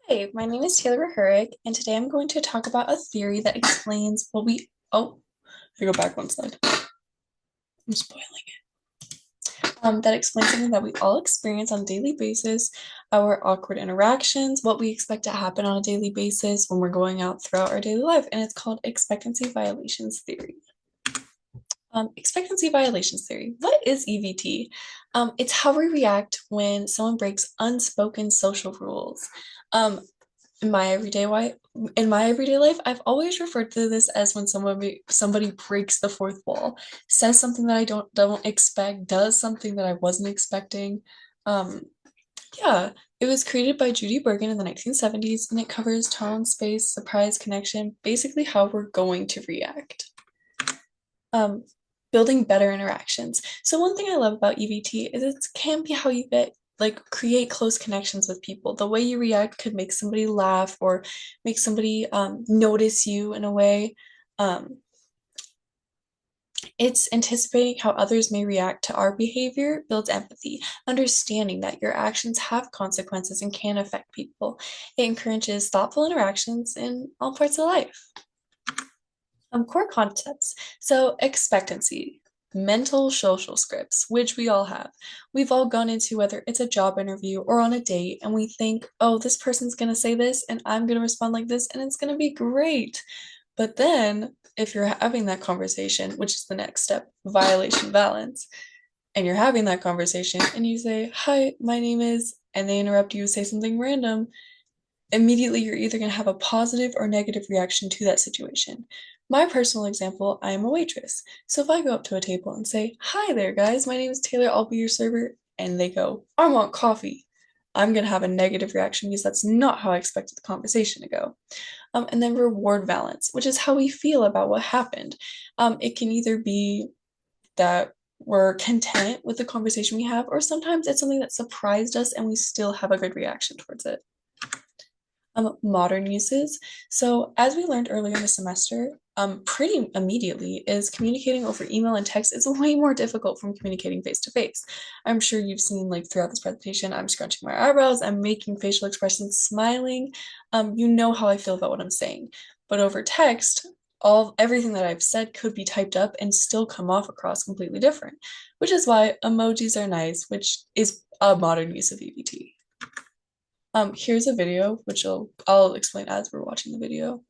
Hi, my name is Taylor Hurrick, and today I'm going to talk about a theory that explains what we. Oh, if I go back one slide, I'm spoiling it. That explains something that we all experience on a daily basis, our awkward interactions, what we expect to happen on a daily basis when we're going out throughout our daily life, and it's called expectancy violations theory. Expectancy violations theory. What is EVT? It's how we react when someone breaks unspoken social rules. Um, in my everyday life, I've always referred to this as when somebody breaks the fourth wall, says something that I don't expect, does something that I wasn't expecting. Um, yeah, it was created by Judy Bergen in the 1970s, and it covers tone, space, surprise, connection, basically how we're going to react. Um, Building better interactions. So one thing I love about EVT is it can be how you get create close connections with people. The way you react could make somebody laugh or make somebody notice you in a way. Um, it's anticipating how others may react to our behavior builds empathy, understanding that your actions have consequences and can affect people. It encourages thoughtful interactions in all parts of life. Core concepts. So expectancy, mental social scripts, which we all have. We've all gone into whether it's a job interview or on a date, and we think, oh, this person's going to say this, and I'm going to respond like this, and it's going to be great. But then, if you're having that conversation, which is the next step, violation balance, and you're having that conversation, and you say, hi, my name is, and they interrupt you, say something random, immediately you're either going to have a positive or negative reaction to that situation. My personal example, I am a waitress. So if I go up to a table and say, hi there, guys, my name is Taylor, I'll be your server, and they go, I want coffee, I'm going to have a negative reaction because that's not how I expected the conversation to go. And then reward balance, which is how we feel about what happened. It can either be that we're content with the conversation we have, or sometimes it's something that surprised us and we still have a good reaction towards it. Modern uses. So as we learned earlier in the semester, pretty immediately is communicating over email and text is way more difficult from communicating face to face. I'm sure you've seen like throughout this presentation, I'm scrunching my eyebrows, I'm making facial expressions, smiling. You know how I feel about what I'm saying. But over text, everything that I've said could be typed up and still come off across completely different, which is why emojis are nice, which is a modern use of EVT. Here's a video, which I'll explain as we're watching the video.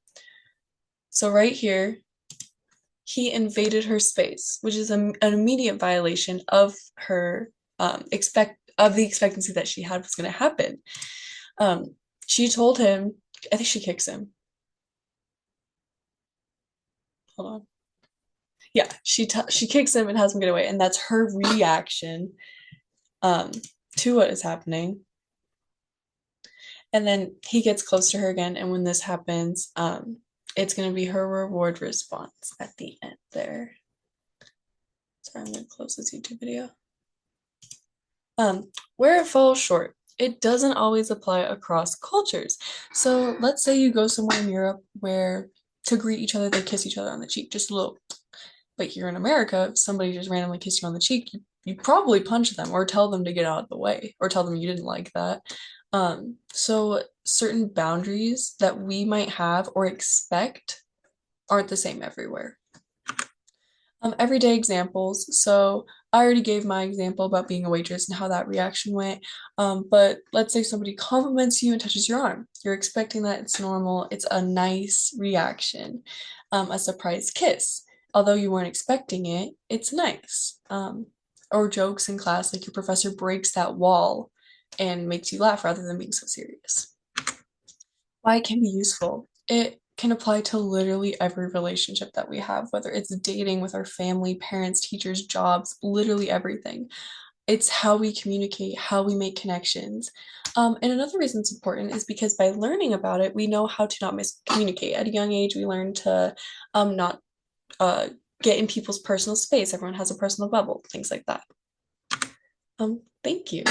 So right here, he invaded her space, which is an immediate violation of her the expectancy that she had was going to happen. She told him, I think she kicks him. Hold on. Yeah, she kicks him and has him get away, and that's her reaction to what is happening. And then he gets close to her again, and when this happens, it's going to be her reward response at the end there. Sorry, I'm going to close this YouTube video. Where it falls short, it doesn't always apply across cultures. So let's say you go somewhere in Europe where to greet each other, they kiss each other on the cheek, just a little. But here in America, if somebody just randomly kissed you on the cheek, you probably punch them or tell them to get out of the way or tell them you didn't like that. So certain boundaries that we might have or expect aren't the same everywhere. Everyday examples. So I already gave my example about being a waitress and how that reaction went. But let's say somebody compliments you and touches your arm. You're expecting that it's normal. It's a nice reaction. A surprise kiss. Although you weren't expecting it, it's nice. Or jokes in class, like your professor breaks that wall and makes you laugh rather than being so serious. Why it can be useful. It can apply to literally every relationship that we have, whether it's dating with our family, parents, teachers, jobs, literally everything. It's how we communicate, how we make connections. And another reason it's important is because by learning about it, we know how to not miscommunicate. At a young age, we learn to not get in people's personal space. Everyone has a personal bubble, things like that. Thank you.